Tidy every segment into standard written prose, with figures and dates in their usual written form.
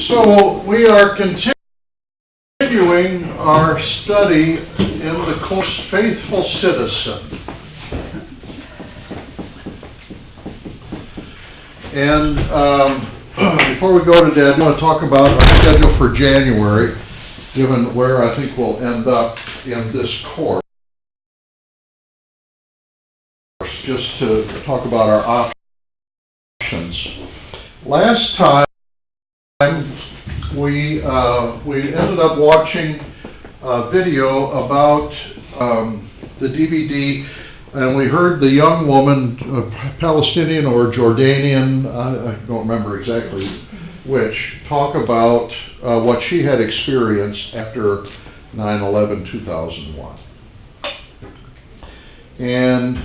So we are continuing our study in the course Faithful Citizen. And before we go to that, I want to talk about our schedule for January, given where I think we'll end up in this course, just to talk about our options. Last time, we ended up watching a video about the DVD, and we heard the young woman, Palestinian or Jordanian, I don't remember exactly which, talk about what she had experienced after 9/11/2001. And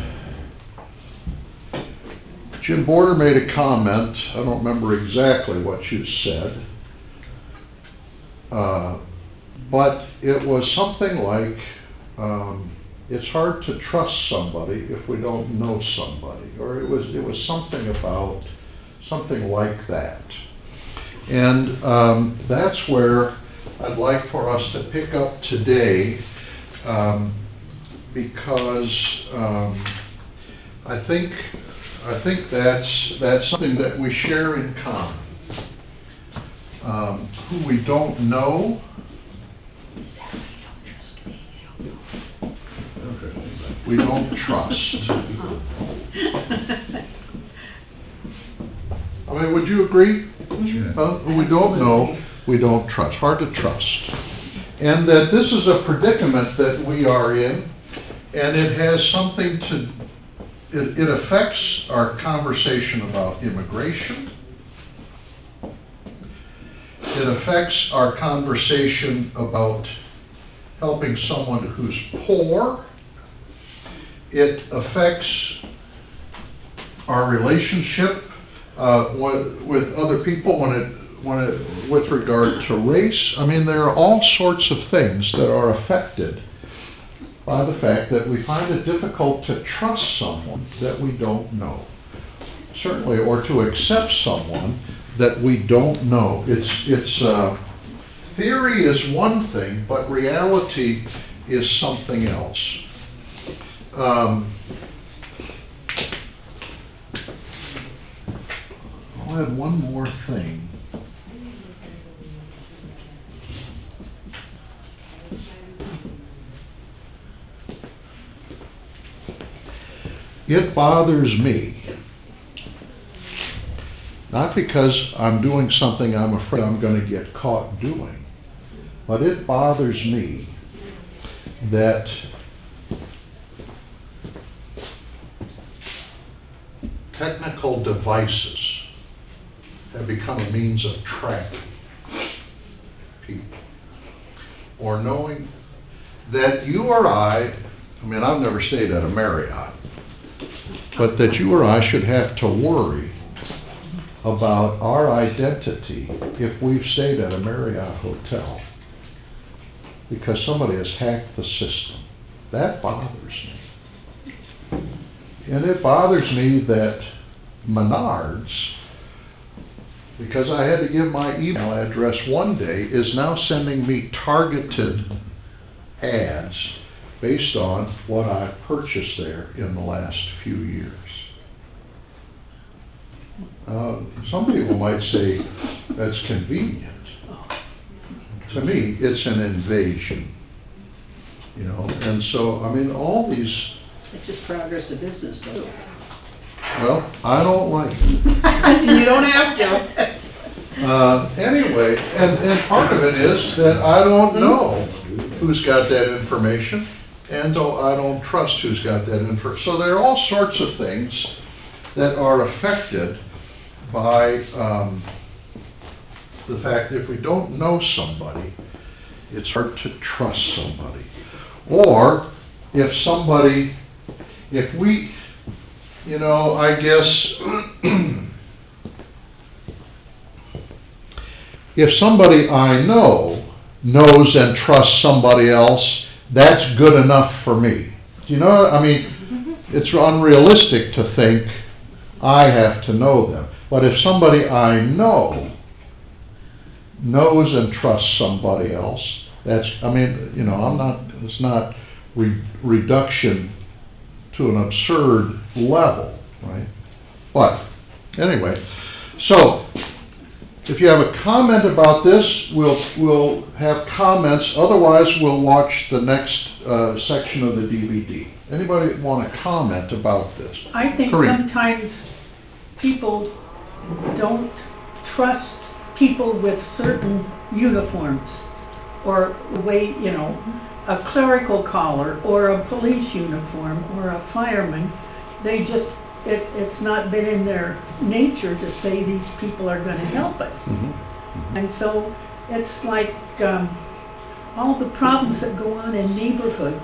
Jim Border made a comment, I don't remember exactly what you said, but it was something like, it's hard to trust somebody if we don't know somebody, or it was something about, something like that. And that's where I'd like for us to pick up today, because I think that's something that we share in common. Who we don't know. We don't trust. I mean, would you agree? Who we don't know, we don't trust. Hard to trust. And that this is a predicament that we are in, and it has something to, it affects our conversation about immigration. It affects our conversation about helping someone who's poor. It affects our relationship with other people with regard to race. I mean, there are all sorts of things that are affected by the fact that we find it difficult to trust someone that we don't know. Certainly, or to accept someone that we don't know. It's theory is one thing, but reality is something else. I'll add one more thing. It bothers me, not because I'm doing something I'm afraid I'm going to get caught doing, but it bothers me that technical devices have become a means of tracking people, or knowing that you or I mean, I've never stayed at a Marriott, but that you or I should have to worry about our identity if we've stayed at a Marriott hotel because somebody has hacked the system. That bothers me. And it bothers me that Menards, because I had to give my email address one day, is now sending me targeted ads based on what I've purchased there in the last few years. Some people might say that's convenient. To me, it's an invasion. You know, and so, I mean, all these... It's just progress of business, though. Well, I don't like it. You don't have to. Anyway, and part of it is that I don't know who's got that information, and so I don't trust who's got that information. So there are all sorts of things that are affected by the fact that if we don't know somebody, it's hard to trust somebody. Or if somebody, if we, you know, I guess, if somebody I know knows and trusts somebody else, that's good enough for me. You know, I mean, it's unrealistic to think I have to know them. But if somebody I know knows and trusts somebody else. That's, I mean, you know, it's not reduction to an absurd level, right? But, anyway, so, if you have a comment about this, we'll have comments, otherwise we'll watch the next section of the DVD. Anybody want to comment about this? I think Corinne. sometimes people don't trust people with certain uniforms, or the way, you know, a clerical collar, or a police uniform, or a fireman. They just, it's not been in their nature to say these people are gonna help us. And so, it's like, all the problems that go on in neighborhoods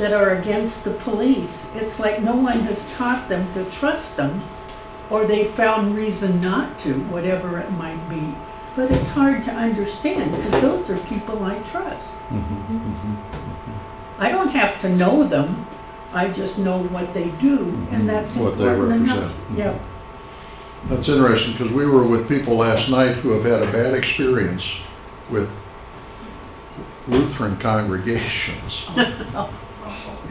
that are against the police, it's like no one has taught them to trust them, or they found reason not to, whatever it might be. But it's hard to understand, because those are people I trust. I don't have to know them, I just know what they do, and that's What they important enough. represent. Yeah. That's interesting, because we were with people last night who have had a bad experience with Lutheran congregations.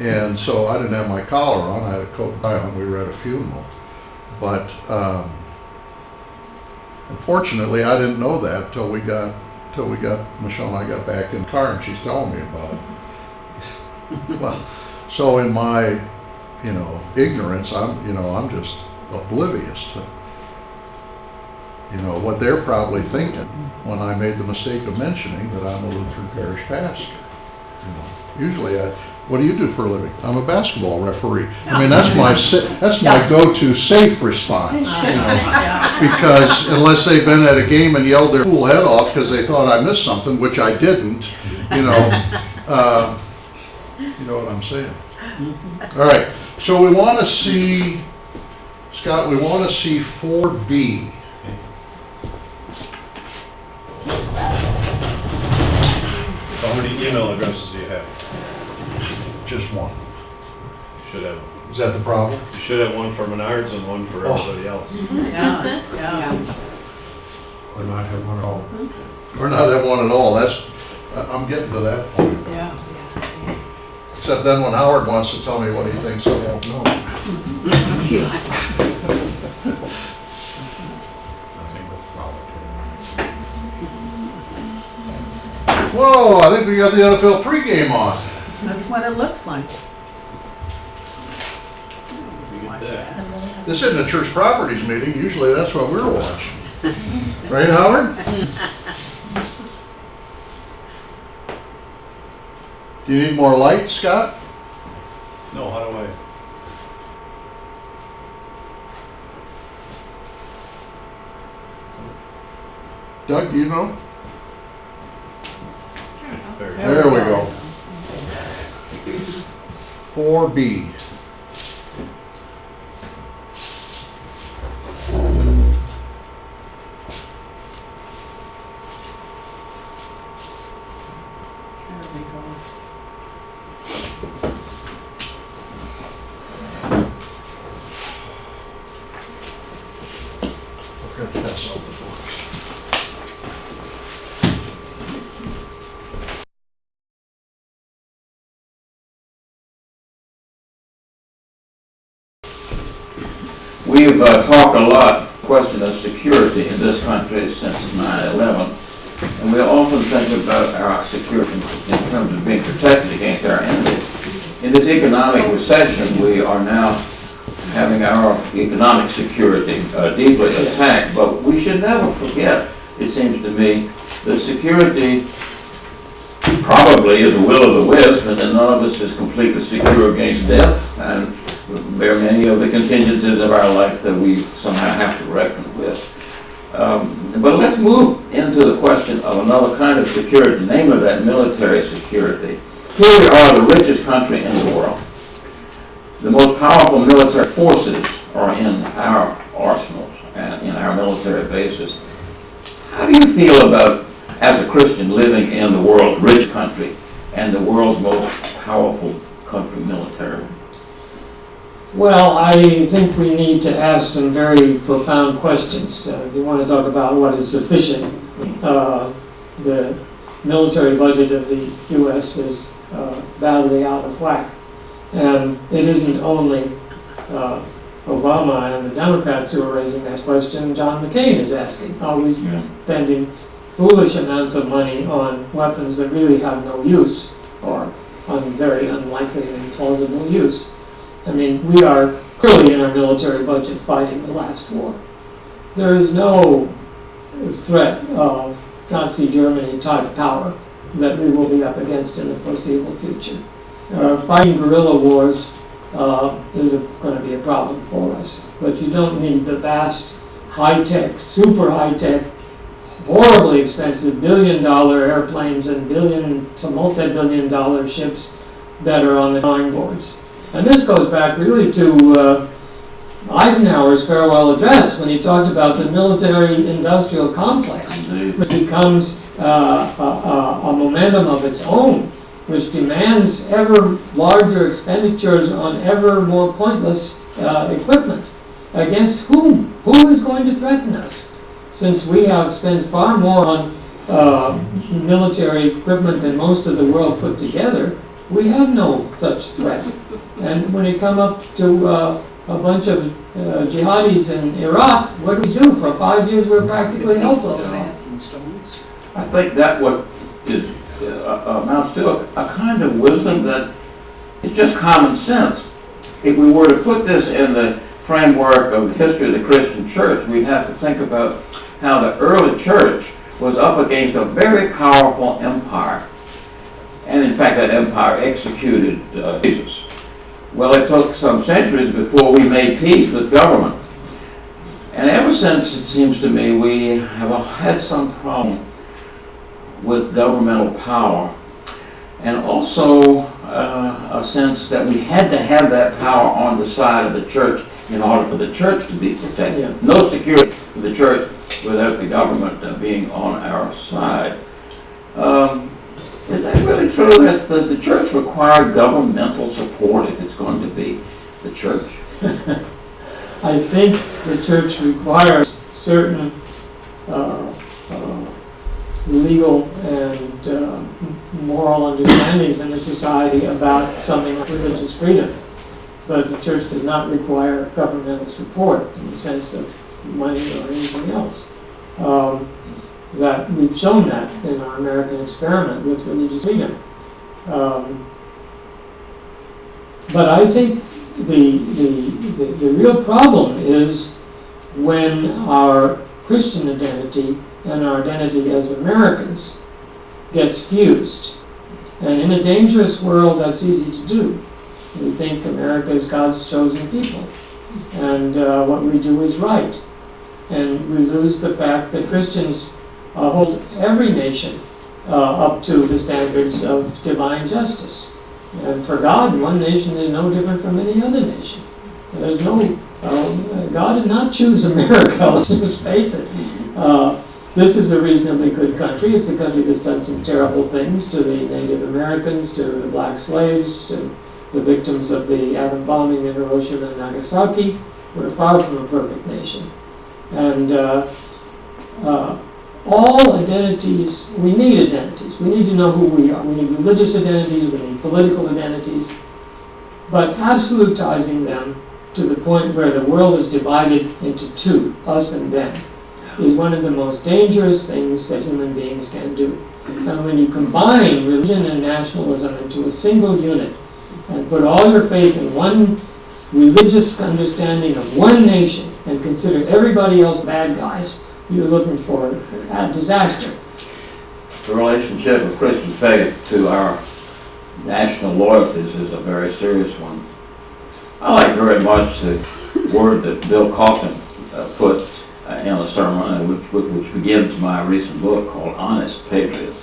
And so I didn't have my collar on, I had a coat tie on, we were at a funeral. But, unfortunately, I didn't know that till Michelle and I got back in the car and she's telling me about it. Well, so in my, you know, ignorance, I'm just oblivious to, you know, what they're probably thinking when I made the mistake of mentioning that I'm a Lutheran parish pastor. You know, usually what do you do for a living? I'm a basketball referee. I mean, that's my go-to safe response, you know, because unless they've been at a game and yelled their fool head off because they thought I missed something, which I didn't, you know, you know what I'm saying. All right, so we want to see, Scott, we want to see 4B. How many email addresses do you have? Just one. You should have, Is that the problem? you should have one for Menards and one for everybody else. Yeah. Or not have one at all. Or not have one at all, that's, I'm getting to that point. Yeah. Except then when Howard wants to tell me what he thinks, I won't know. Whoa, I think we got the NFL pregame on. That's what it looks like. You get that. This isn't a church properties meeting, usually that's what we're watching. Right, Howard? Do you need more light, Scott? No, how do I? Doug, do you know? There There we go. 4B. There we go. We're gonna pass out the books. We've talked a lot, question of security in this country since 9/11, and we often think about our security in terms of being protected against our enemies. In this economic recession, we are now having our economic security deeply attacked, but we should never forget, it seems to me, that security probably is a will o' the wisp, and that none of us is completely secure against death, and there are many of the contingencies of our life that we somehow have to reckon with. But let's move into the question of another kind of security, namely that military security. Here we are, the richest country in the world. The most powerful military forces are in our arsenals and in our military bases. How do you feel about, as a Christian, living in the world's rich country and the world's most powerful country militarily? Well, I think we need to ask some very profound questions. If you want to talk about what is sufficient, the military budget of the U.S. is badly out of whack. And it isn't only Obama and the Democrats who are raising that question. John McCain is asking, are we spending foolish amounts of money on weapons that really have no use, or on very unlikely and plausible use? I mean, we are clearly in our military budget fighting the last war. There is no threat of Nazi Germany type power that we will be up against in the foreseeable future. Fighting guerrilla wars is going to be a problem for us, but you don't need the vast, high-tech, super high-tech, horribly expensive billion-dollar airplanes and billion to multi-billion-dollar ships that are on the drawing boards. And this goes back really to Eisenhower's farewell address when he talked about the military-industrial complex, which becomes a momentum of its own, which demands ever larger expenditures on ever more pointless equipment. Against whom? Who is going to threaten us? Since we have spent far more on military equipment than most of the world put together, we have no such threat. And when it come up to a bunch of jihadis in Iraq, what do we do? For 5 years we're practically helpless. I think that what is amounts to a kind of wisdom that is just common sense. If we were to put this in the framework of the history of the Christian church, we'd have to think about how the early church was up against a very powerful empire. And in fact, that empire executed Jesus. Well, it took some centuries before we made peace with government. And ever since, it seems to me, we have had some problem with governmental power. And also a sense that we had to have that power on the side of the church in order for the church to be protected. Yeah. No security for the church without the government being on our side. Is that really true? Does the church require governmental support if it's going to be the church? I think the church requires certain legal and moral understandings in the society about something like religious freedom. But the church does not require governmental support in the sense of money or anything else. That we've shown that in our American experiment with religious freedom. But I think the real problem is when our Christian identity and our identity as Americans gets fused. And in a dangerous world, that's easy to do. We think America is God's chosen people, and what we do is right. And we lose the fact that Christians hold every nation up to the standards of divine justice. And for God, one nation is no different from any other nation. There's no, God did not choose America, let's just face it. This is a reasonably good country. It's a country that's done some terrible things to the Native Americans, to the black slaves, to the victims of the atom bombing in Hiroshima and Nagasaki. We're far from a perfect nation. And all identities, we need identities. We need to know who we are. We need religious identities, we need political identities. But absolutizing them to the point where the world is divided into two, us and them, is one of the most dangerous things that human beings can do. And when you combine religion and nationalism into a single unit, and put all your faith in one religious understanding of one nation, and consider everybody else bad guys, you're looking for a disaster. The relationship of Christian faith to our national loyalties is a very serious one. I like very much the word that Bill Coughlin put in a sermon, which begins my recent book called Honest Patriots.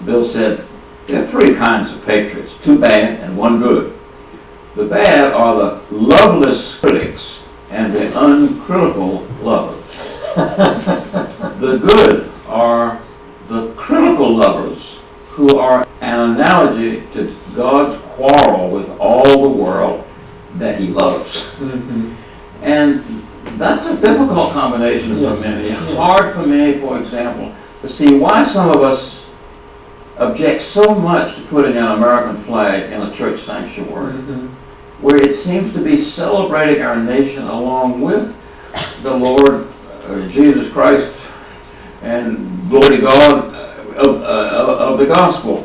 Bill said, there are three kinds of patriots, two bad and one good. The bad are the loveless critics and the uncritical lovers. The good are the critical lovers who are an analogy to God's quarrel with all the world that He loves. And that's a difficult combination for Yes. many. Yes. Hard for me, for example, to see why some of us object so much to putting an American flag in a church sanctuary, where it seems to be celebrating our nation along with the Lord Jesus Christ and glory to God of the gospel.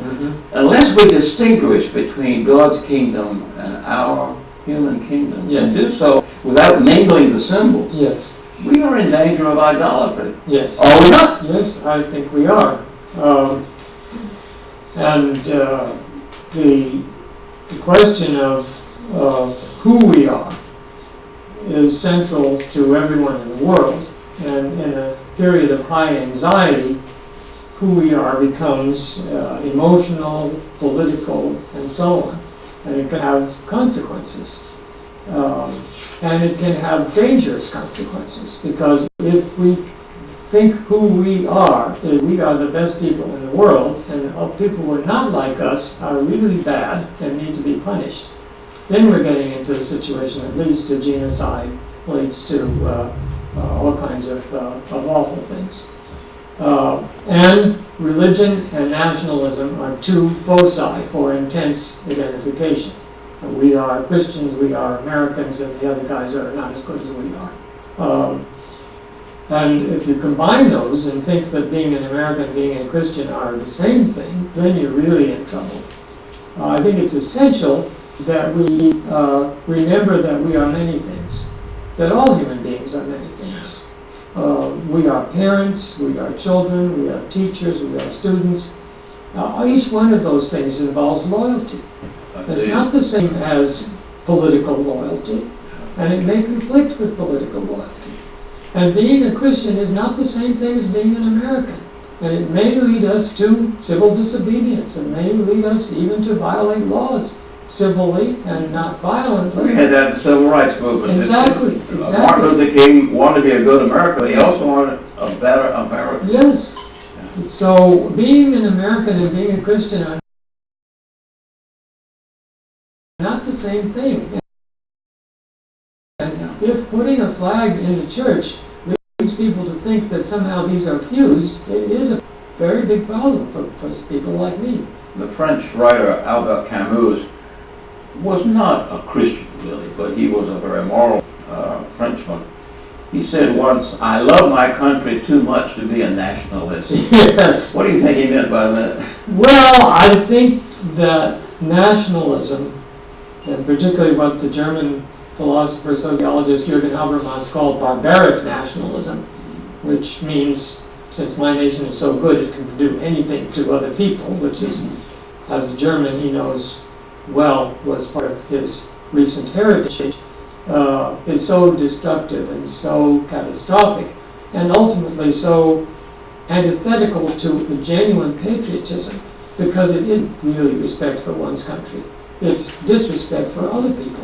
Unless we distinguish between God's kingdom and our human kingdom, and do so without mingling the symbols, Yes. we are in danger of idolatry. Yes. Are we not? Yes, I think we are. And the question of who we are is central to everyone in the world. And in a period of high anxiety, who we are becomes emotional, political, and so on. And it can have consequences. And it can have dangerous consequences, because if we think who we are is we are the best people in the world, and people who are not like us are really bad and need to be punished, then we're getting into a situation that leads to genocide, leads to all kinds of awful things. And religion and nationalism are two foci for intense identification. We are Christians, we are Americans, and the other guys are not as good as we are. And if you combine those and think that being an American and being a Christian are the same thing, then you're really in trouble. I think it's essential that we remember that we are many things, that all human beings are many things. We are parents, we are children, we are teachers, we are students. Each one of those things involves loyalty. It's not the same as political loyalty, and it may conflict with political loyalty. And being a Christian is not the same thing as being an American. And it may lead us to civil disobedience. It may lead us even to violate laws civilly and not violently. We had that in the civil rights movement. Exactly. Martin Luther King wanted to be a good American, but he also wanted a better America. Yes. So being an American and being a Christian are not the same thing. And if putting a flag in the church leads people to think that somehow these are fused, it is a very big problem for people like me. The French writer Albert Camus was not a Christian, really, but he was a very moral Frenchman. He said once, "I love my country too much to be a nationalist." Yes. What do you think he meant by that? Well, I think that nationalism, and particularly what the German philosopher, sociologist Jürgen Habermas called barbaric nationalism, which means, since my nation is so good it can do anything to other people, which is, as a German he knows well, was part of his recent heritage, is so destructive and so catastrophic, and ultimately so antithetical to the genuine patriotism, because it isn't really respect for one's country. It's disrespect for other people.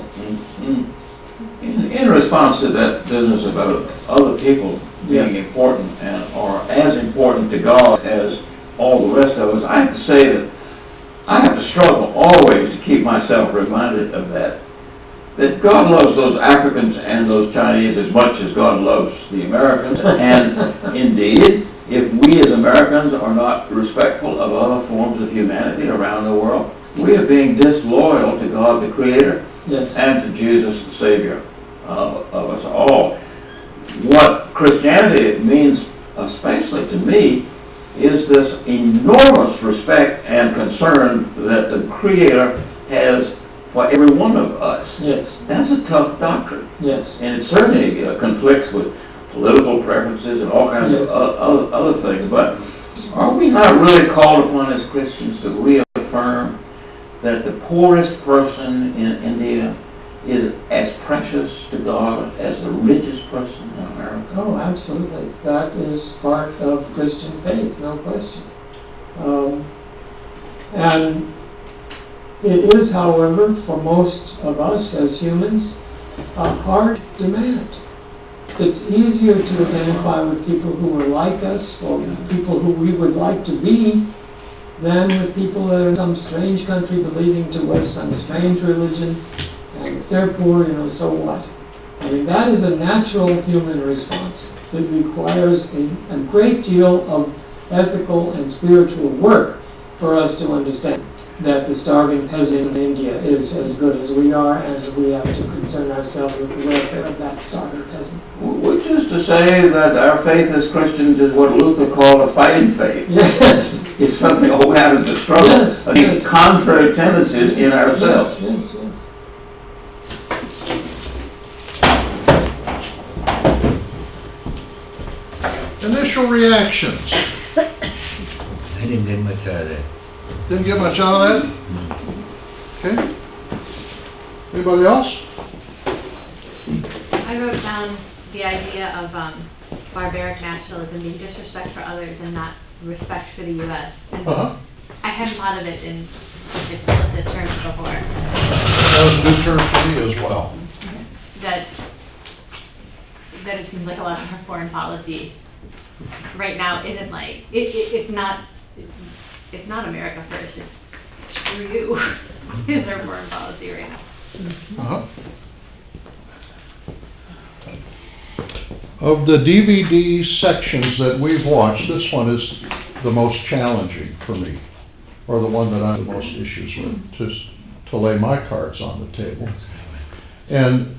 In response to that business about other people being important and are as important to God as all the rest of us, I have to say that I have to struggle always to keep myself reminded of that God loves those Africans and those Chinese as much as God loves the Americans. And indeed, if we as Americans are not respectful of other forms of humanity around the world, we are being disloyal to God the Creator and to Jesus the Savior of us all. What Christianity means, especially to me, is this enormous respect and concern that the Creator has for every one of us. Yes. That's a tough doctrine. Yes. And it certainly conflicts with political preferences and all kinds of other things. But are we not really called upon as Christians to reaffirm that the poorest person in India is as precious to God as the richest person in America? Oh, absolutely. That is part of Christian faith, no question. And it is, however, for most of us as humans, a hard demand. It's easier to identify with people who are like us, or people who we would like to be, than with people that are in some strange country believing to us some strange religion. And if they're poor, so what? I mean, that is a natural human response. It requires a great deal of ethical and spiritual work for us to understand that the starving peasant in India is as good as we are, and we have to concern ourselves with the welfare of that starving peasant. Which is to say that our faith as Christians is what Luther called a fighting faith. Yes. It's something we have to struggle Yes, against yes. contrary tendencies in ourselves. Yes, yes. Initial reactions. I didn't get much out of that. Didn't get much out of that? Okay. Anybody else? I wrote down the idea of barbaric nationalism being disrespect for others and not respect for the U.S. And Uh-huh. I hadn't thought of it in such explicit terms before. That was a new term for me as well. That it seems like a lot of our foreign policy right now isn't like, it's not America first, it's screw you, is our foreign policy right now. Uh-huh. Of the DVD sections that we've watched, this one is the most challenging for me, or the one that I have the most issues with, just to lay my cards on the table. And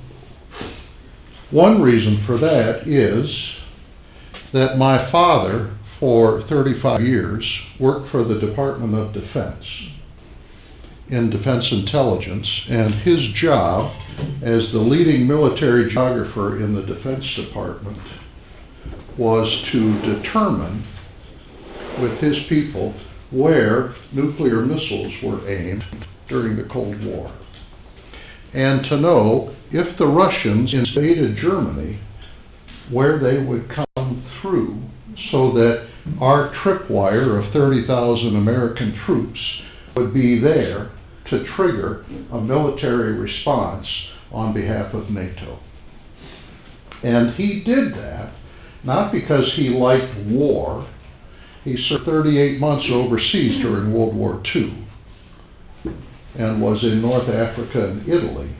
one reason for that is that my father, for 35 years, worked for the Department of Defense in Defense Intelligence, and his job as the leading military geographer in the Defense Department was to determine with his people where nuclear missiles were aimed during the Cold War, and to know if the Russians invaded Germany, where they would come through, so that our tripwire of 30,000 American troops would be there to trigger a military response on behalf of NATO. And he did that, not because he liked war. He served 38 months overseas during World War II and was in North Africa and Italy.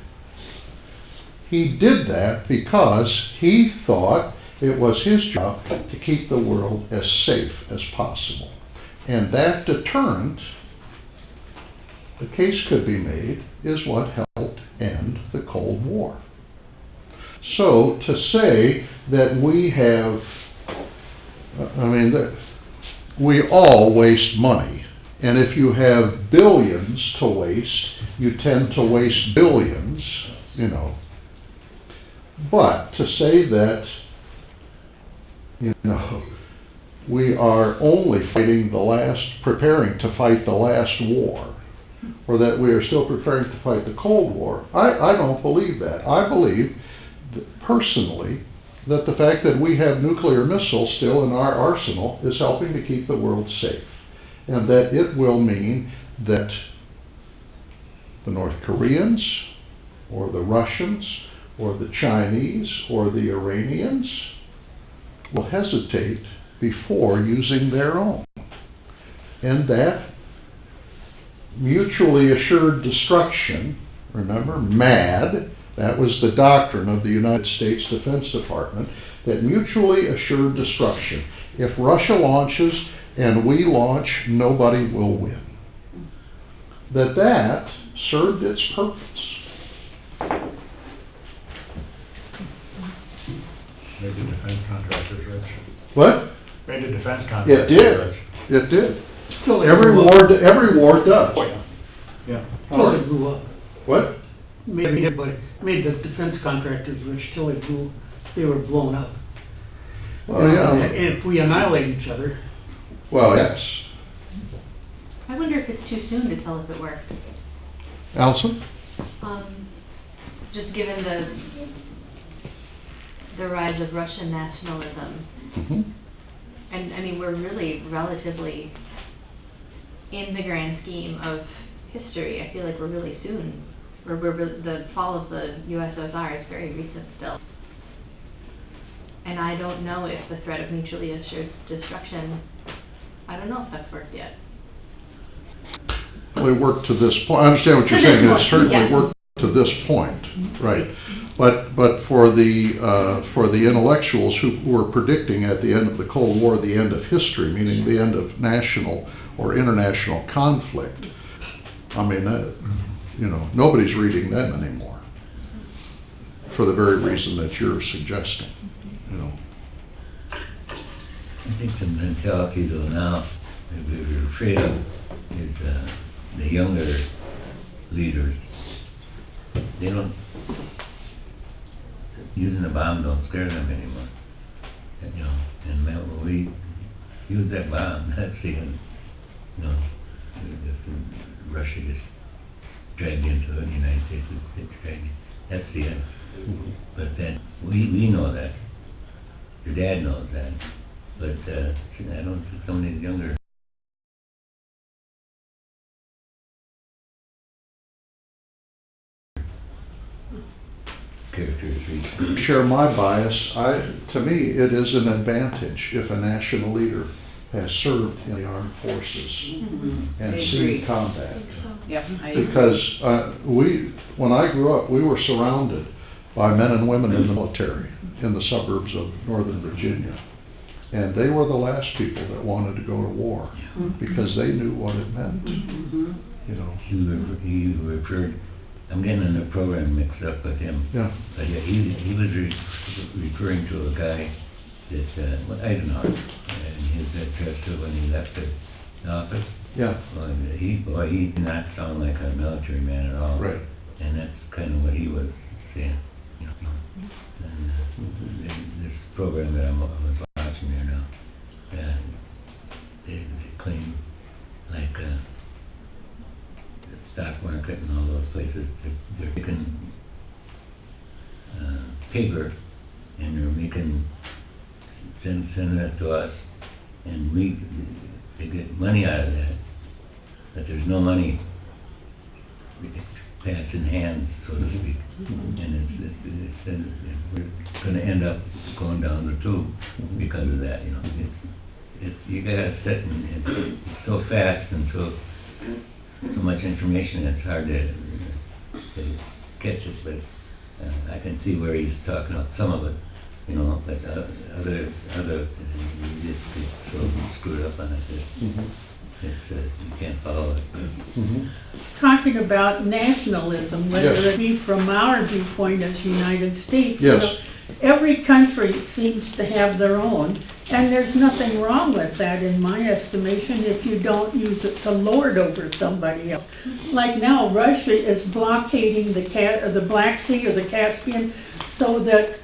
He did that because he thought it was his job to keep the world as safe as possible. And that deterrent, the case could be made, is what helped end the Cold War. So to say that we have, we all waste money. And if you have billions to waste, you tend to waste billions, you know. But to say that, we are only preparing to fight the last war, or that we are still preparing to fight the Cold War, I don't believe that. I believe, personally, that the fact that we have nuclear missiles still in our arsenal is helping to keep the world safe, and that it will mean that the North Koreans, or the Russians, or the Chinese, or the Iranians will hesitate before using their own. And that mutually assured destruction, remember, MAD, that was the doctrine of the United States Defense Department, that mutually assured destruction. If Russia launches and we launch, nobody will win. That served its purpose. Made the defense contractors rich. What? Made the defense It contractors did. rich. It did. Till they Every grew up. war does. Yeah. Till they grew up. What? Made the defense contractors rich till they were blown up. Well, yeah. And if we annihilate each other, Well, yes. I wonder if it's too soon to tell if it worked. Allison? Just given the rise of Russian nationalism, Mm-hmm. and we're really relatively in the grand scheme of history. I feel like we're really soon. The fall of the USSR is very recent still. And I don't know if the threat of mutually assured destruction, I don't know if that's worked yet. Well, it worked to this point. I understand what you're saying. It certainly worked to this point, right? But for the intellectuals who were predicting at the end of the Cold War, the end of history, meaning the end of national or international conflict, I mean, you know, nobody's reading them anymore, for the very reason that you're suggesting, you know. I think the mentality though now, that we're afraid of, is the younger leaders. They don't, using a bomb don't scare them anymore. And, you know, and when we use that bomb, that's the end. You know, if Russia gets dragged into it, the United States gets dragged, that's the end. But then, we know that. Your dad knows that. But, I don't think some of these younger characters reach. Share my bias. To me, it is an advantage if a national leader has served in the armed forces and I seen agree. combat. Yep, I agree. Because when I grew up, we were surrounded by men and women in the military in the suburbs of Northern Virginia. And they were the last people that wanted to go to war because they knew what it meant, you know. He referred, I'm getting the program mixed up with him. Yeah. But he was referring to a guy that, Eisenhower, and his address when he left the office. Yeah. Well, he did not sound like a military man at all. Right. And that's kind of what he was saying, you know. And this program that I was watching there now, they claim, like, the stock market and all those places, they're taking paper and they're making, sending it to us, and they get money out of that, but there's no money passing hands, so to speak. And we're gonna end up going down the tube because of that, you know. You gotta sit and it's so fast and so much information, it's hard to catch it, but I can see where he's talking about some of it, you know, but other, you just get so screwed up on it. You can't follow it. Talking about nationalism, whether it be from our viewpoint as United States. Yes. You know, every country seems to have their own, and there's nothing wrong with that in my estimation if you don't use it to lord over somebody else. Like now, Russia is blockading the Black Sea or the Caspian so that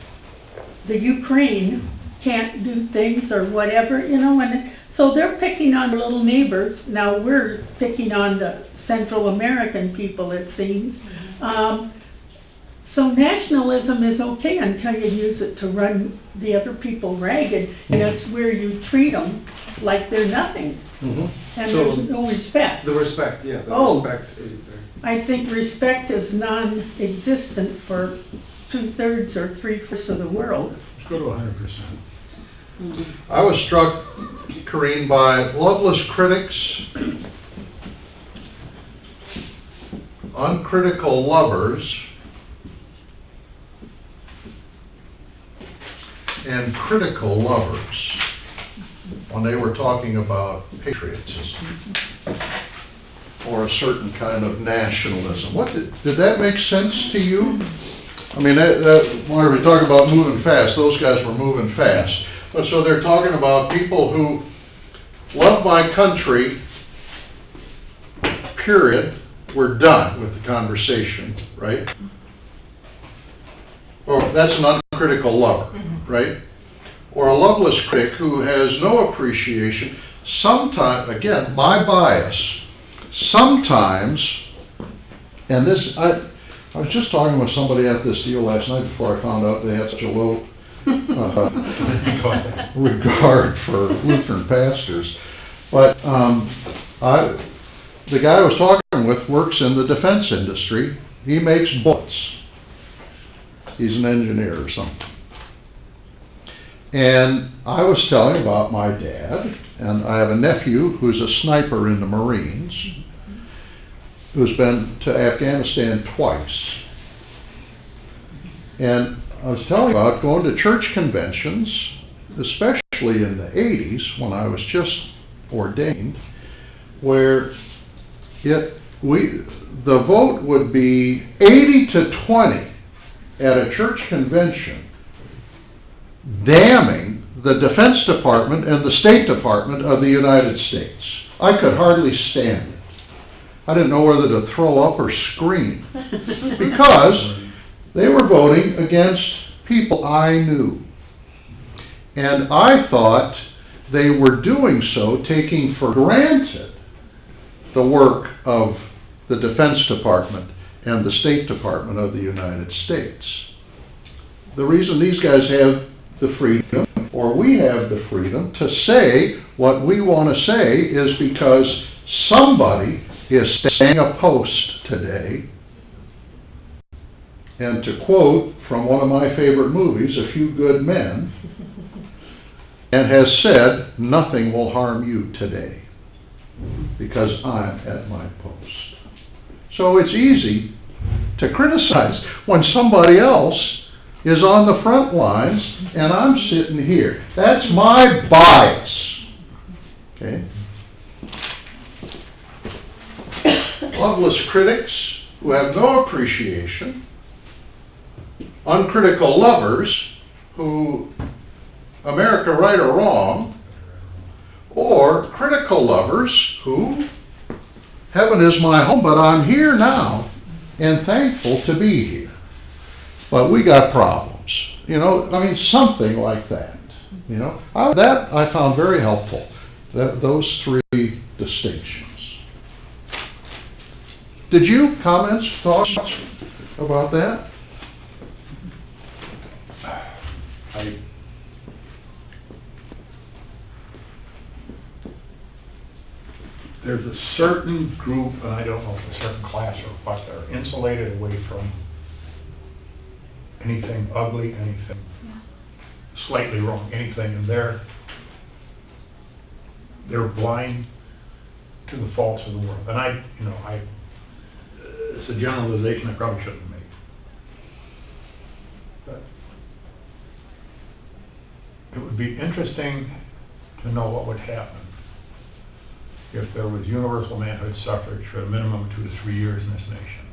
the Ukraine can't do things or whatever, you know, and so they're picking on their little neighbors. Now we're picking on the Central American people, it seems. So nationalism is okay until you use it to run the other people ragged, and it's where you treat them like they're nothing. And there's no respect. The respect, yeah, the Oh. respect is there. I think respect is non-existent for 2/3 or 3/4 of the world. Let's go to 100%. I was struck, Corinne, by loveless critics, uncritical lovers, and critical lovers, when they were talking about patriotism or a certain kind of nationalism. Did that make sense to you? I mean, when we talk about moving fast, those guys were moving fast. But so they're talking about people who love my country, period. We're done with the conversation, right? Or that's an uncritical lover, right? Or a loveless critic who has no appreciation. Sometimes, again, my bias, sometimes, and this, I was just talking with somebody at this deal last night before I found out they had such a low regard for Lutheran pastors. But the guy I was talking with works in the defense industry. He makes bullets. He's an engineer or something. And I was telling about my dad, and I have a nephew who's a sniper in the Marines, who's been to Afghanistan twice. And I was telling you about going to church conventions, especially in the 80s, when I was just ordained, where the vote would be 80-20 at a church convention, damning the Defense Department and the State Department of the United States. I could hardly stand it. I didn't know whether to throw up or scream, because they were voting against people I knew. And I thought they were doing so taking for granted the work of the Defense Department and the State Department of the United States. The reason these guys have the freedom, or we have the freedom, to say what we want to say is because somebody is staying a post today, and to quote from one of my favorite movies, A Few Good Men, and has said, nothing will harm you today, because I'm at my post. So it's easy to criticize when somebody else is on the front lines and I'm sitting here. That's my bias. Okay? Loveless critics who have no appreciation, uncritical lovers who, America right or wrong, or critical lovers who, heaven is my home, but I'm here now and thankful to be here. But we got problems. You know, I mean, something like that. You know, that I found very helpful, those three distinctions. Did you comments, thoughts about that? There's a certain group, and I don't know if a certain class or what, that are insulated away from anything ugly, anything slightly wrong, anything, and they're blind to the faults of the world. And it's a generalization I probably shouldn't make. But it would be interesting to know what would happen if there was universal manhood suffrage for a minimum of 2 to 3 years in this nation.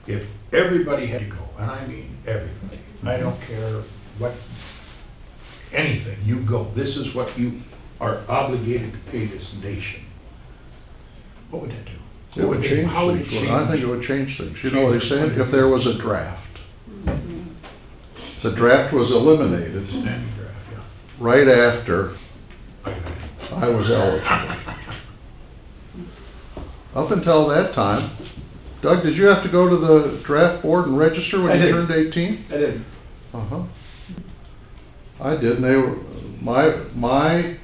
If everybody had to go, and I mean everybody, I don't care what, anything, you go. This is what you are obligated to pay this nation. What would that do? It would change How would it things. change? I think it would change things. You know what they said? If there was a draft. The draft was eliminated Standing draft, yeah. right after I was eligible. Up until that time, Doug, did you have to go to the draft board and register when I you did. turned 18? I did. Uh-huh. I did, and they were, my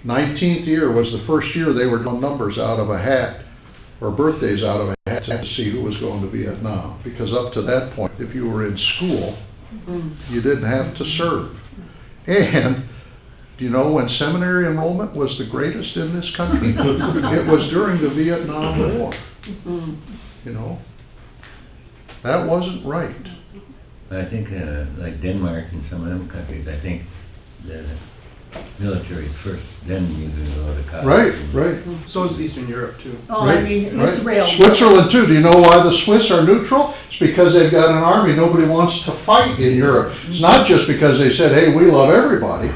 19th year was the first year they were drawing numbers out of a hat, or birthdays out of a hat, to see who was going to Vietnam. Because up to that point, if you were in school, you didn't have to serve. And, do you know when seminary enrollment was the greatest in this country? It was during the Vietnam War. You know? That wasn't right. I think, like Denmark and some of them countries, I think the military first, then you can go to college. Right. So is Eastern Europe, too. Oh, I mean, Right. Israel. Switzerland too. Do you know why the Swiss are neutral? It's because they've got an army nobody wants to fight in Europe. It's not just because they said, hey, we love everybody.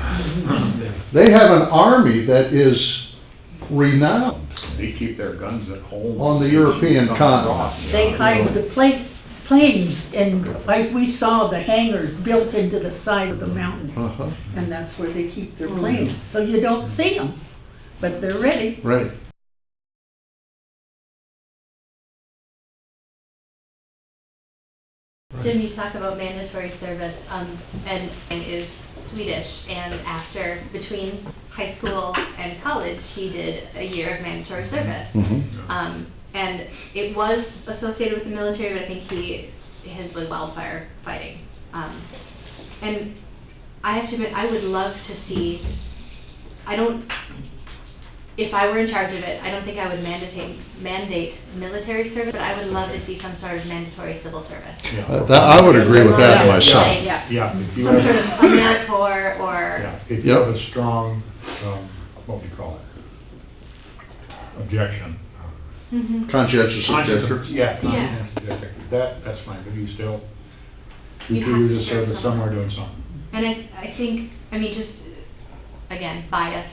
They have an army that is renowned They keep their guns at home. on the European continent. They hide the planes, and like we saw the hangars built into the side of the mountain, Uh-huh. and that's where they keep their planes. So you don't see them, but they're ready. Right. Jim, you talk about mandatory service, and is Swedish, and between high school and college, he did a year of mandatory service. Mm-hmm. And it was associated with the military, but I think his was wildfire fighting. And I have to admit, I would love to see, if I were in charge of it, I don't think I would mandate military service, but I would love to see some sort of mandatory civil service. Yeah. I would agree with that Yeah, myself. yeah. Yeah, if you Some sort have, of AmeriCorps or, yeah, if you have a strong, what do you call it? Objection. Mhm. Conscientious objector. Yeah, Yeah. conscientious objector. That's fine, but you still, You you have do to the serve service somewhere. somewhere doing something. And I think, I mean, just, again, bias,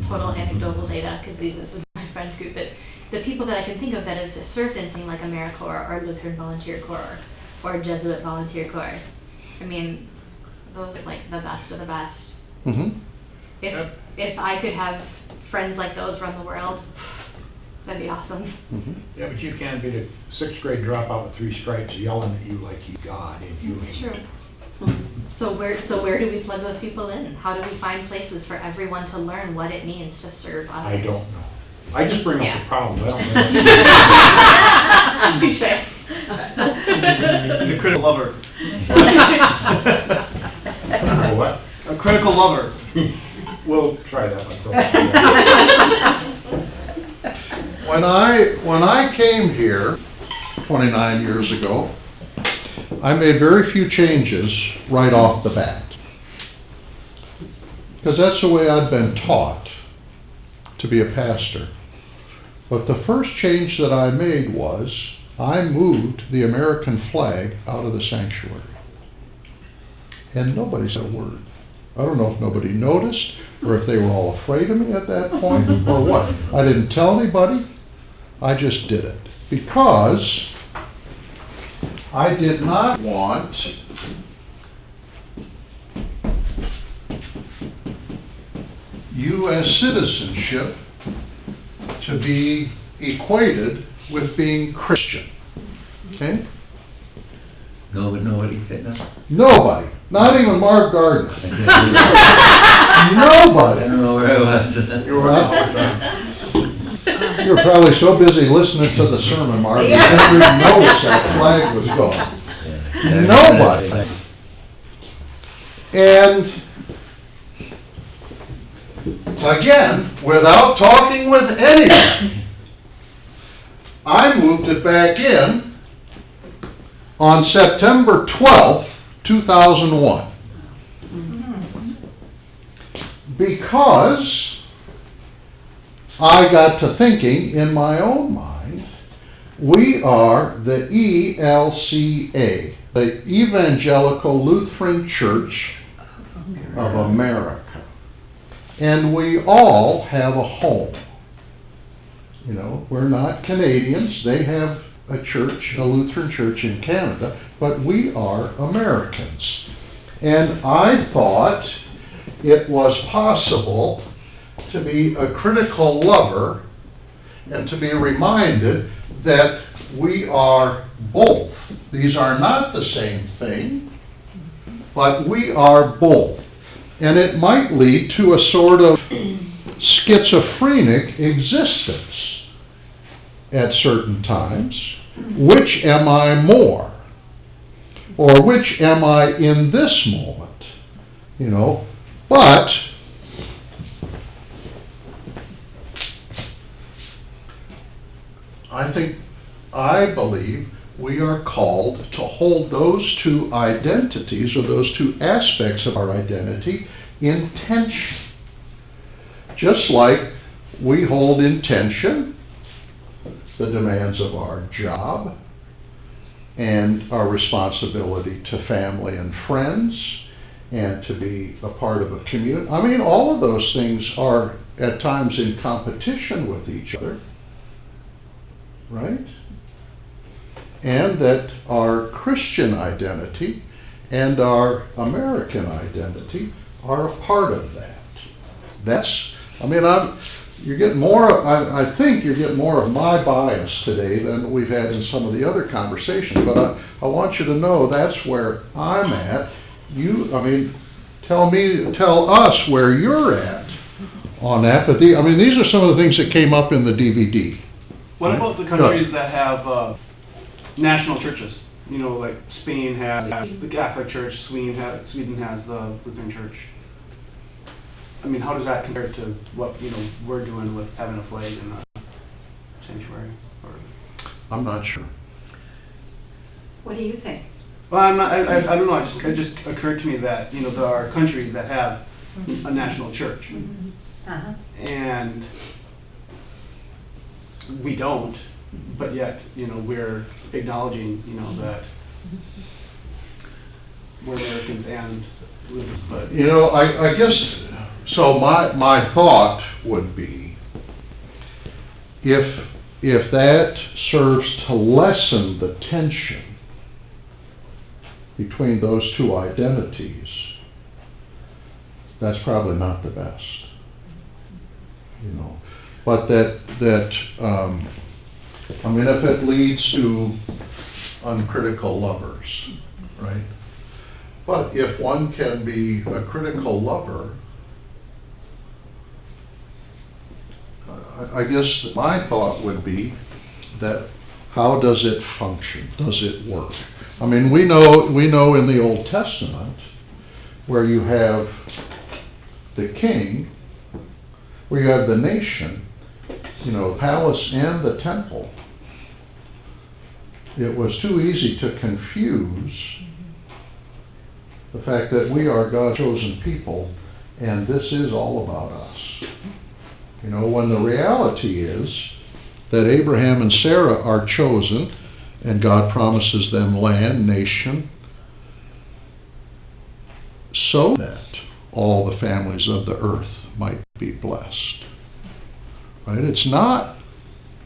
total anecdotal data, because this is my friend's group, but the people that I can think of that have served in something like AmeriCorps or Lutheran Volunteer Corps or Jesuit Volunteer Corps, I mean, those are like the best of the best. Mm-hmm. If I could have friends like those run the world, that'd be awesome. Mm-hmm. Yeah, but you can't be the sixth grade dropout with 3 stripes yelling at you like he's God and you ain't. True. So where do we plug those people in? How do we find places for everyone to learn what it means to serve others? I don't know. I just bring up Yeah. the problem, I don't know. Touche. A critical lover. Oh, what? A critical lover. We'll try that one. When I came here 29 years ago, I made very few changes right off the bat. Because that's the way I'd been taught to be a pastor. But the first change that I made was I moved the American flag out of the sanctuary. And nobody said a word. I don't know if nobody noticed, or if they were all afraid of me at that point, or what. I didn't tell anybody. I just did it. Because I did not want U.S. citizenship to be equated with being Christian. Okay? Nobody said nothing. Nobody. Not even Mark Gardner. I Nobody. don't know where I was. You were probably so busy listening to the sermon, Mark, you didn't even notice that flag was gone. Nobody. And again, without talking with anyone, I moved it back in on September 12th, 2001. Because I got to thinking in my own mind, we are the ELCA, the Evangelical Lutheran Church of America. And we all have a home. You know, we're not Canadians. They have a church, a Lutheran church in Canada, but we are Americans. And I thought it was possible to be a critical lover and to be reminded that we are both. These are not the same thing, but we are both. And it might lead to a sort of schizophrenic existence at certain times. Which am I more? Or which am I in this moment? You know, but I believe we are called to hold those two identities, or those two aspects of our identity, in tension. Just like we hold in tension the demands of our job and our responsibility to family and friends and to be a part of a community. I mean, all of those things are at times in competition with each other, right? And that our Christian identity and our American identity are a part of that. You get more, I think you get more of my bias today than we've had in some of the other conversations, but I want you to know that's where I'm at. Tell us where you're at on that, but these are some of the things that came up in the DVD. What about the countries that have national churches? You know, like Spain has the Catholic Church, Sweden has the Lutheran Church. I mean, how does that compare to what, you know, we're doing with having a flag in a sanctuary? Or, I'm not sure. What do you think? well, I'm not, I don't know, it just occurred to me that, you know, there are countries that have a national church, Uh-huh. and we don't, but yet, you know, we're acknowledging, you know, that we're Americans and Lutherans, but. You know, I guess, so my thought would be, if that serves to lessen the tension between those two identities, that's probably not the best, you know. But I mean, if it leads to uncritical lovers, right? But if one can be a critical lover, I guess my thought would be that how does it function? Does it work? I mean, we know in the Old Testament where you have the king, where you have the nation, you know, the palace and the temple. It was too easy to confuse the fact that we are God's chosen people and this is all about us. You know, when the reality is that Abraham and Sarah are chosen and God promises them land, nation, so that all the families of the earth might be blessed. Right? It's not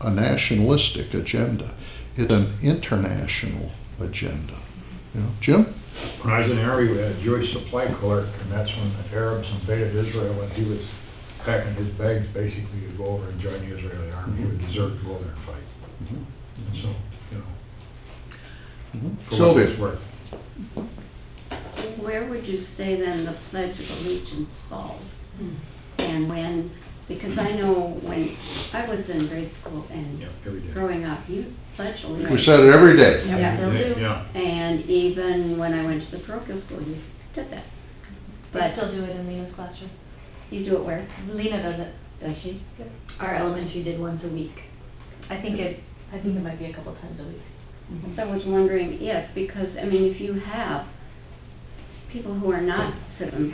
a nationalistic agenda. It's an international agenda. You know, Jim? When I was in the Army, we had a Jewish supply clerk, and that's when the Arabs invaded Israel, and he was packing his bags basically to go over and join the Israeli army. He would desert to go over there and fight. And so, you know, for what it's worth. Where would you say then the Pledge of Allegiance falls? And when, because I know when I was in grade school and Yeah, every day. growing up, you pledged allegiance. We said it every day. Yeah, still do. Yeah. And even when I went to the parochial school, you did that. But But still do it in Lena's classroom. you do it where? Lena does it. Does she? Our elementary did once a week. I think it might be a couple times a week. So I was wondering if, because, I mean, if you have people who are not citizens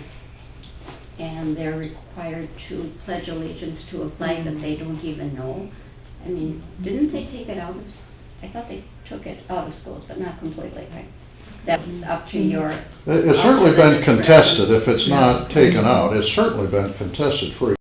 and they're required to pledge allegiance to a flag that they don't even know, I mean, didn't they take it out of, I thought they took it out of schools, but not completely, right? That's up to your... It's certainly been contested. If it's not taken out, it's certainly been contested for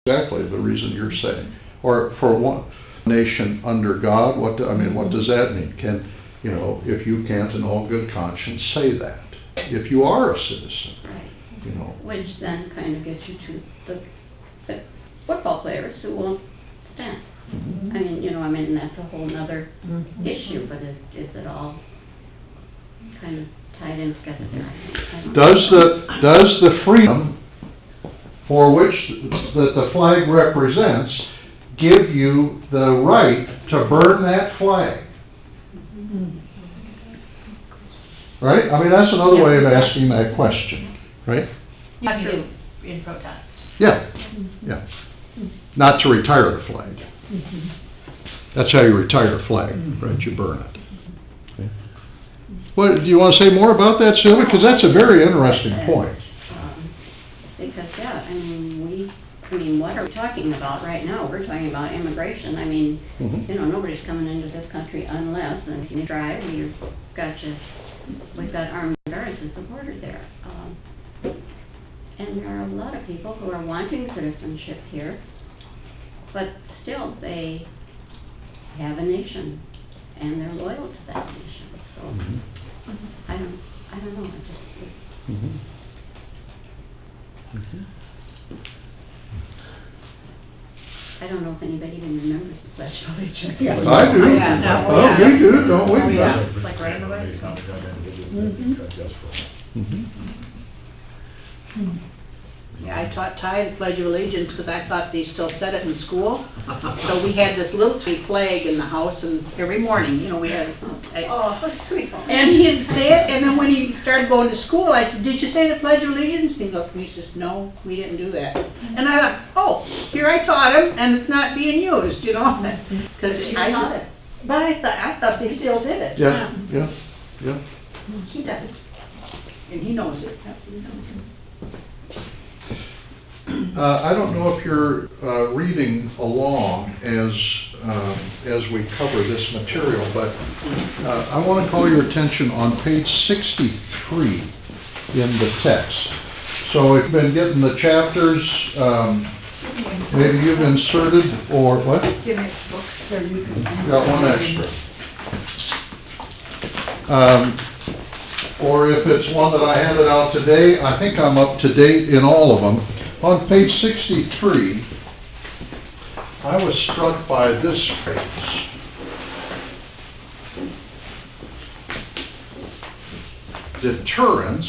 exactly the reason you're saying. Or for one nation under God, what does that mean? Can, you know, if you can't in all good conscience say that, if you are a citizen, Right. you know. Which then kind of gets you to the football players who won't stand. I mean, you know, I mean, that's a whole nother issue, but is it all kind of tied in together there? I don't know. Does the freedom for which that the flag represents give you the right to burn that flag? Right? I mean, that's another way of asking that question, right? You have to in protest. Yeah, yeah. Not to retire the flag. That's how you retire a flag, right? You burn it. Okay. What, do you want to say more about that, Sylvia? Because that's a very interesting point. Because, yeah, I mean, what are we talking about right now? We're talking about immigration. I mean, you know, nobody's coming into this country unless, and if you drive, we've got armed guards at the border there. And there are a lot of people who are wanting citizenship here, but still they have a nation and they're loyal to that nation. So I don't know. I don't know if anybody even remembers the Pledge of Allegiance. I do. Yeah. Oh, we do, don't we? Oh, yeah. Like right in the way. Yeah, I taught Ty the Pledge of Allegiance because I thought they still said it in school. So we had this little sweet flag in the house, and every morning, you know, we had. Oh, sweet. And he'd say it, and then when he started going to school, I said, "Did you say the Pledge of Allegiance?" He looked at me, he says, "No, we didn't do that." And I thought, oh, here I taught him, and it's not being used, you know? Because You taught it. But I thought they still did it. Yeah. He does. And he knows it. I don't know if you're reading along as we cover this material, but I want to call your attention on page 63 in the text. So if you've been getting the chapters, maybe you've inserted, or what? Give me a book. Got one extra. Or if it's one that I handed out today, I think I'm up to date in all of them. On page 63, I was struck by this phrase. Deterrence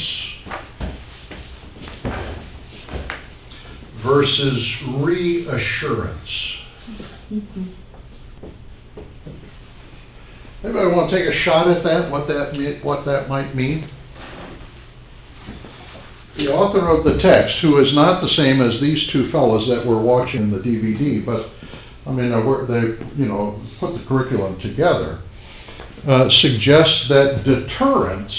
versus reassurance. Anybody want to take a shot at that, what that might mean? The author of the text, who is not the same as these two fellows that we're watching the DVD, but, I mean, they, you know, put the curriculum together, suggests that deterrence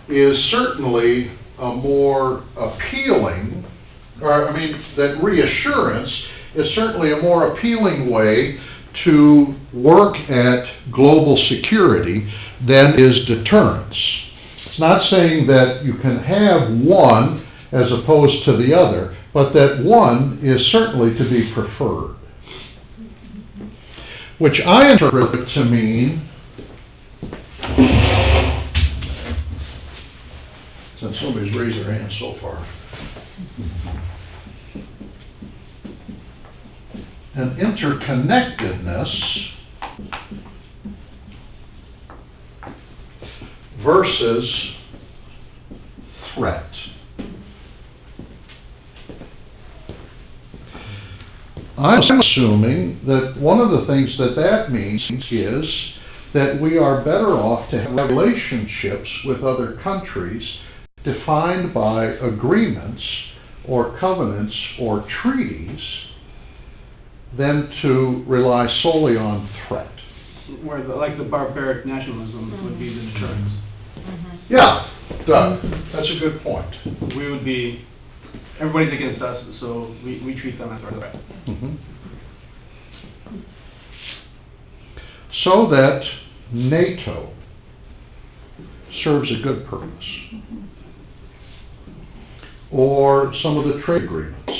is certainly a more appealing, or, I mean, that reassurance is certainly a more appealing way to work at global security than is deterrence. It's not saying that you can have one as opposed to the other, but that one is certainly to be preferred. Which I interpret to mean, since nobody's raised their hand so far, an interconnectedness versus threat. I'm assuming that one of the things that means is that we are better off to have relationships with other countries defined by agreements or covenants or treaties than to rely solely on threat. Where like the barbaric nationalism would be the deterrence. Yeah, Doug, that's a good point. We would be, everybody's against us, so we treat them as our threat. So that NATO serves a good purpose. Or some of the trade agreements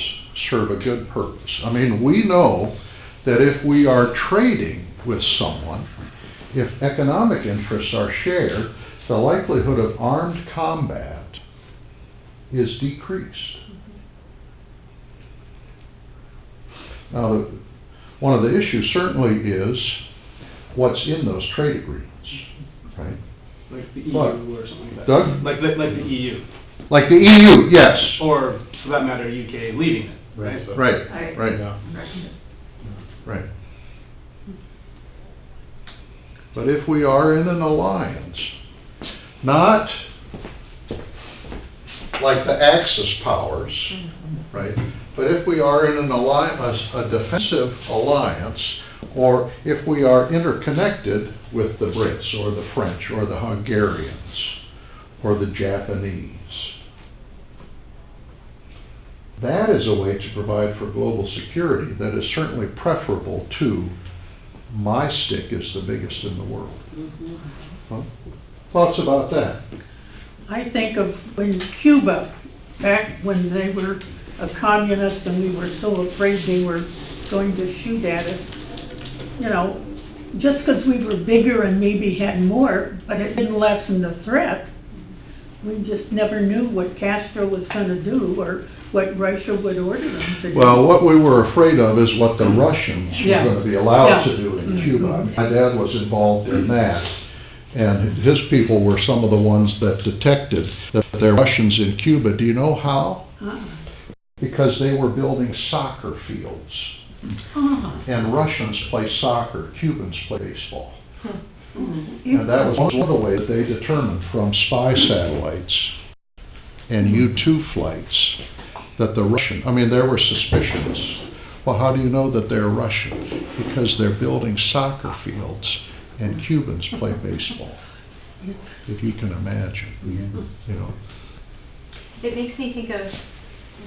serve a good purpose. I mean, we know that if we are trading with someone, if economic interests are shared, the likelihood of armed combat is decreased. Now, one of the issues certainly is what's in those trade agreements, right? Like the EU But, or something like that. Doug? Like the EU. Like the EU, yes. Or, for that matter, UK leading it, right? Right, right. Right. But if we are in an alliance, not like the Axis powers, right? But if we are in an alliance, a defensive alliance, or if we are interconnected with the Brits or the French or the Hungarians or the Japanese, that is a way to provide for global security that is certainly preferable to my stick is the biggest in the world. Huh? Thoughts about that? I think of when Cuba, back when they were a communist and we were so afraid they were going to shoot at us, you know, just because we were bigger and maybe had more, but it didn't lessen the threat. We just never knew what Castro was going to do or what Russia would order them to do. Well, what we were afraid of is what the Russians were Yeah. going to be allowed Yeah. to do in Cuba. My dad was involved in that. And his people were some of the ones that detected that there were Russians in Cuba. Do you know how? Because they were building soccer fields. And Russians play soccer, Cubans play baseball. And that was one of the ways that they determined from spy satellites and U-2 flights that the Russian, I mean, there were suspicions. Well, how do you know that they're Russian? Because they're building soccer fields and Cubans play baseball. If you can imagine, you know. It makes me think of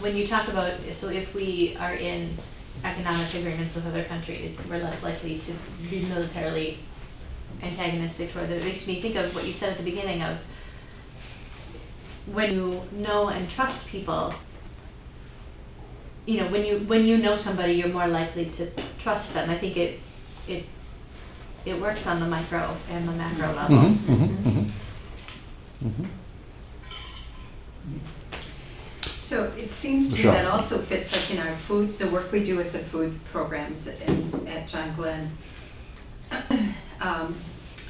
when you talk about, so if we are in economic agreements with other countries, we're less likely to be militarily antagonistic toward them. It makes me think of what you said at the beginning of when you know and trust people. You know, when you know somebody, you're more likely to trust them. I think it works on the micro and the macro level. So it seems to me that also fits like in our food, the work we do with the food programs at John Glenn.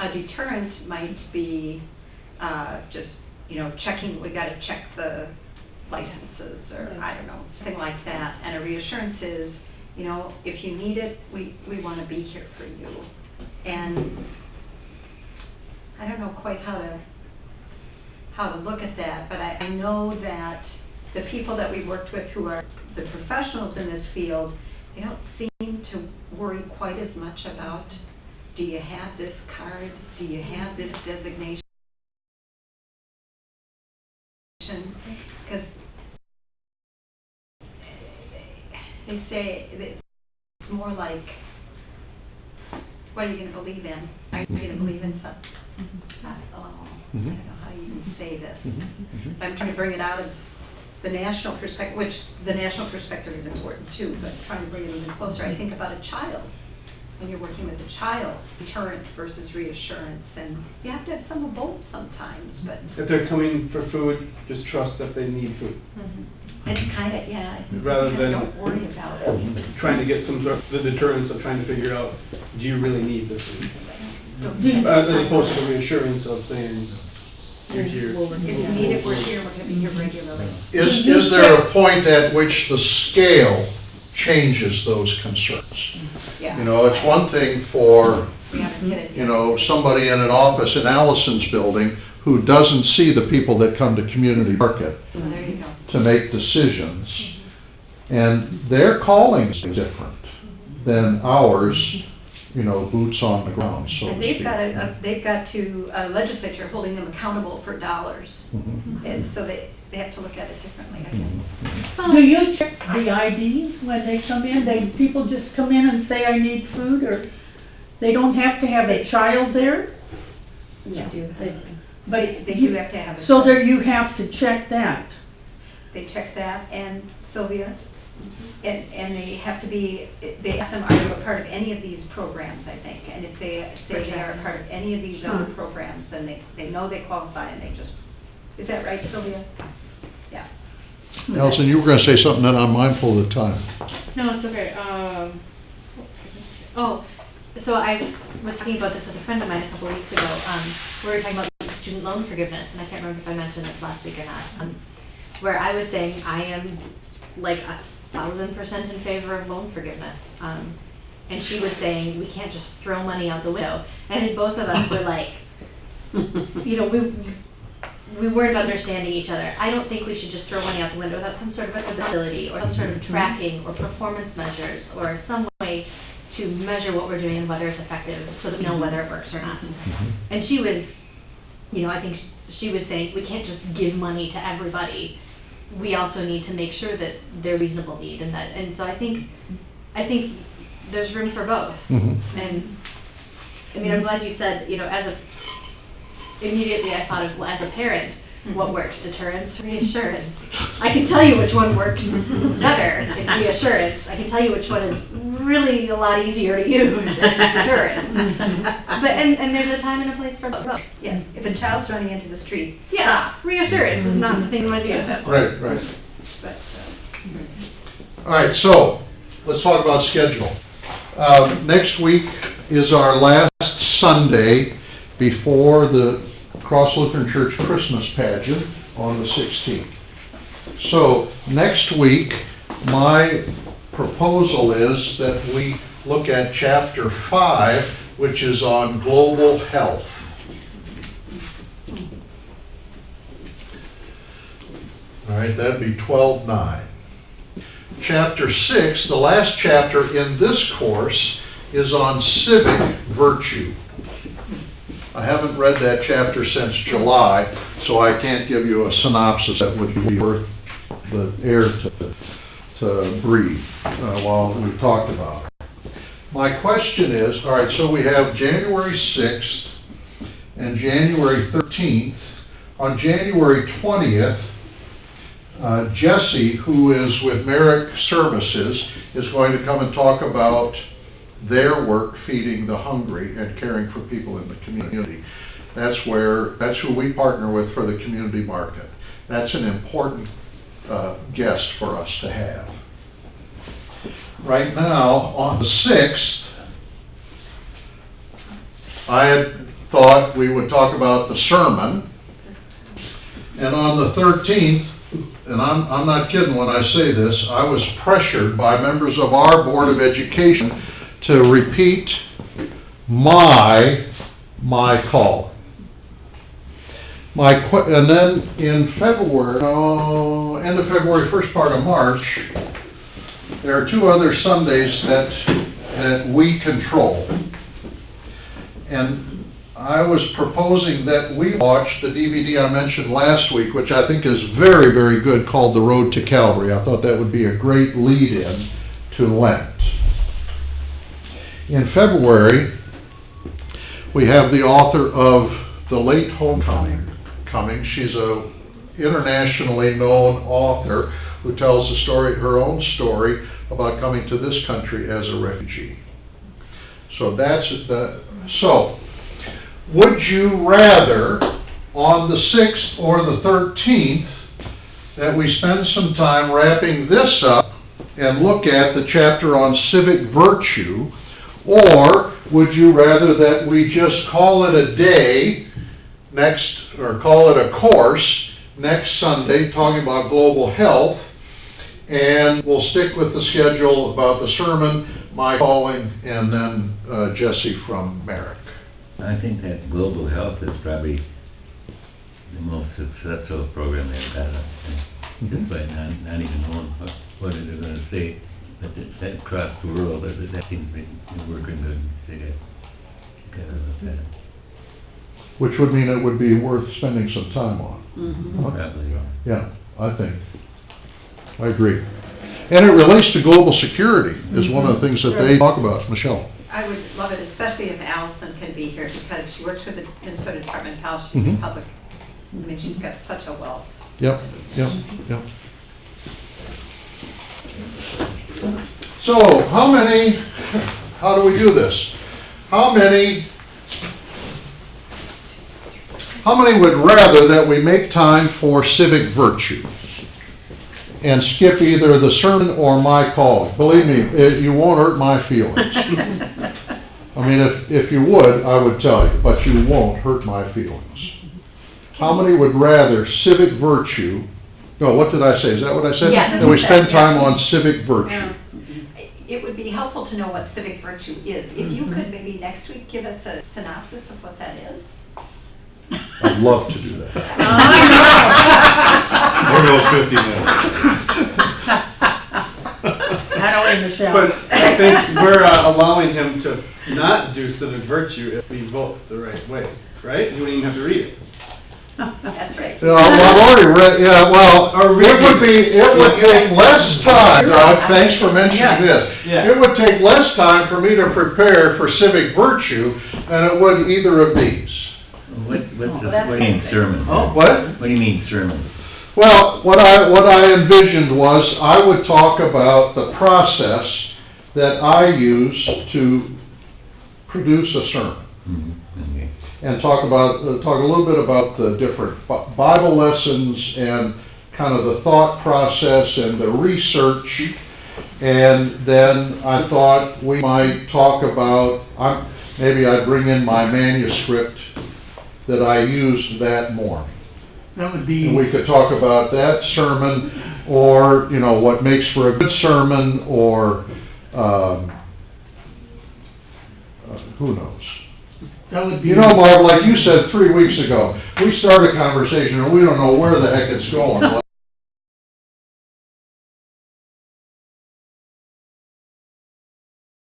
A deterrent might be just, you know, checking, we gotta check the licenses or I don't know, something like that. And a reassurance is, you know, if you need it, we wanna be here for you. And I don't know quite how to look at that, but I know that the people that we worked with who are the professionals in this field, they don't seem to worry quite as much about, do you have this card? Do you have this designation? Because they say it's more like, what are you going to believe in? Are you going to believe in something? I don't know how you can say this. I'm trying to bring it out of the national perspective, which the national perspective is important too, but trying to bring it even closer. I think about a child. When you're working with a child, deterrence versus reassurance, and you have to have some of both sometimes, but... If they're coming for food, just trust that they need food. It's kind of, yeah, rather than don't worry about it. Trying to get some sort of, the deterrence of trying to figure out, do you really need this food? As opposed to the reassurance of saying, you're here. If you need it, we're here, we're going to be here regularly. Is there a point at which the scale changes those concerns? Yeah. You know, it's one thing for, We haven't hit it you yet. know, somebody in an office in Allison's building who doesn't see the people that come to community market Well, there you go. to make decisions. And their calling is different than ours, you know, boots on the ground, so to And they've speak. got a legislature holding them accountable for dollars. And so they have to look at it differently, I guess. Do you check the IDs when they come in? People just come in and say, I need food, or they don't have to have a child there? Yeah. But They do have to have it. So there you have to check that. They check that, and Sylvia, and they have to be, they ask them, are you a part of any of these programs, I think, and if they say they are a part of any of these other programs, then they know they qualify, and they just, is that right, Sylvia? Yeah. Allison, you were gonna say something, and I'm mindful of the time. No, it's okay. So I was talking about this with a friend of mine a couple of weeks ago. We were talking about student loan forgiveness, and I can't remember if I mentioned this last week or not. Where I was saying I am like 1,000% in favor of loan forgiveness. And she was saying we can't just throw money out the window. And both of us were like, you know, we weren't understanding each other. I don't think we should just throw money out the window without some sort of accountability or some sort of tracking or performance measures or some way to measure what we're doing and whether it's effective so that we know whether it works or not. And she was, you know, I think she was saying we can't just give money to everybody. We also need to make sure that they're reasonable need, and so I think there's room for both. And I mean, I'm glad you said, you know, immediately I thought of, well, as a parent, what works? Deterrence, reassurance. I can tell you which one works better. It's reassurance. I can tell you which one is really a lot easier to use. Deterrence. But and there's a time and a place for both. Yes, if a child's running into the street, Yeah, reassurance is not the thing you want to do. Right. but, All right, so, let's talk about schedule. Next week is our last Sunday before the Cross Lutheran Church Christmas pageant on the 16th. So, next week, my proposal is that we look at Chapter 5, which is on global health. All right, that'd be 12:9. Chapter 6, the last chapter in this course, is on civic virtue. I haven't read that chapter since July, so I can't give you a synopsis that would be worth the air to breathe while we talked about it. My question is, all right, so we have January 6th and January 13th. On January 20th, Jesse, who is with Merrick Services, is going to come and talk about their work feeding the hungry and caring for people in the community. That's who we partner with for the community market. That's an important guest for us to have. Right now, on the 6th, I had thought we would talk about the sermon, and on the 13th, and I'm not kidding when I say this, I was pressured by members of our Board of Education to repeat my call. And then in February, end of February, first part of March, there are 2 other Sundays that we control. And I was proposing that we watch the DVD I mentioned last week, which I think is very, very good, called The Road to Calvary. I thought that would be a great lead-in to Lent. In February, we have the author of The Late Homecoming coming. She's an internationally known author who tells the story, her own story, about coming to this country as a refugee. So would you rather, on the 6th or the 13th, that we spend some time wrapping this up and look at the chapter on civic virtue, or would you rather that we just call it a day or call it a course next Sunday, talking about global health, and we'll stick with the schedule about the sermon, my calling, and then Jesse from Merrick? I think that global health is probably the most successful program they've got. Just by not even knowing what they're going to say, but that across the world, that seems to be working good. They got to look at it. Which would mean it would be worth spending some time on. Mm-hmm. Probably. Yeah, I think. I agree. And it relates to global security, is one of the things that they talk about. Michelle? I would love it, especially if Allison can be here, because she works with the Minnesota Department of Health. She's public. I mean, she's got such a wealth. Yep. So, how do we do this? How many would rather that we make time for civic virtue and skip either the sermon or my call? Believe me, you won't hurt my feelings. I mean, if you would, I would tell you, but you won't hurt my feelings. How many would rather civic virtue, no, what did I say? Is that what I said? Yeah. That we spend time on civic virtue. Yeah. It would be helpful to know what civic virtue is. If you could maybe next week give us a synopsis of what that is. I'd love to do that. Here goes 50 minutes. Not only Michelle. But I think we're allowing him to not do civic virtue if we vote the right way, right? You wouldn't even have to read it. That's right. Well, I've already read, it would take less time, Doug, thanks for mentioning this. Yeah. It would take less time for me to prepare for civic virtue than it would either of these. What do you mean sermon? Oh, what? What do you mean sermon? Well, what I envisioned was I would talk about the process that I use to produce a sermon. Mm-hmm. Okay. And talk a little bit about the different Bible lessons and kind of the thought process and the research. And then I thought we might talk about, maybe I'd bring in my manuscript that I used that morning. That would be, And we could talk about that sermon, or, you know, what makes for a good sermon, or, who knows? that would be. You know, Marv, like you said 3 weeks ago, we start a conversation and we don't know where the heck it's going.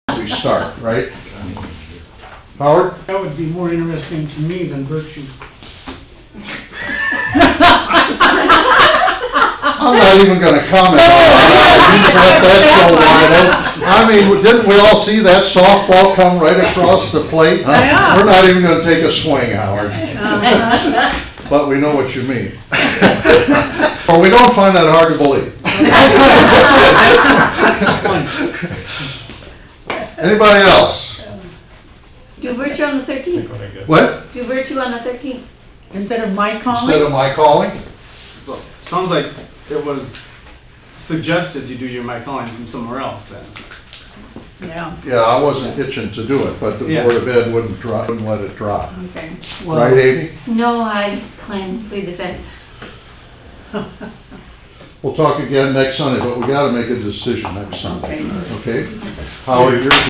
We start, right? Howard? That would be more interesting to me than virtue. I'm not even gonna comment on that. You let that go wide open. I mean, didn't we all see that softball come right across the plate? Yeah. We're not even gonna take a swing, Howard. But we know what you mean. Or we don't find that hard to believe. Anybody else? Do virtue on the 13th. What? Do virtue on the 13th. Instead of my calling? Instead of my calling? Well, sounds like it was suggested you do your my calling from somewhere else then. Yeah, Yeah, I wasn't itching to do it, but the Yeah. Board of Ed wouldn't let it drop. okay. Right, Amy? No, I plan to leave the fence. We'll talk again next Sunday, but we gotta make a decision next Sunday, Okay. okay? Howard, you're...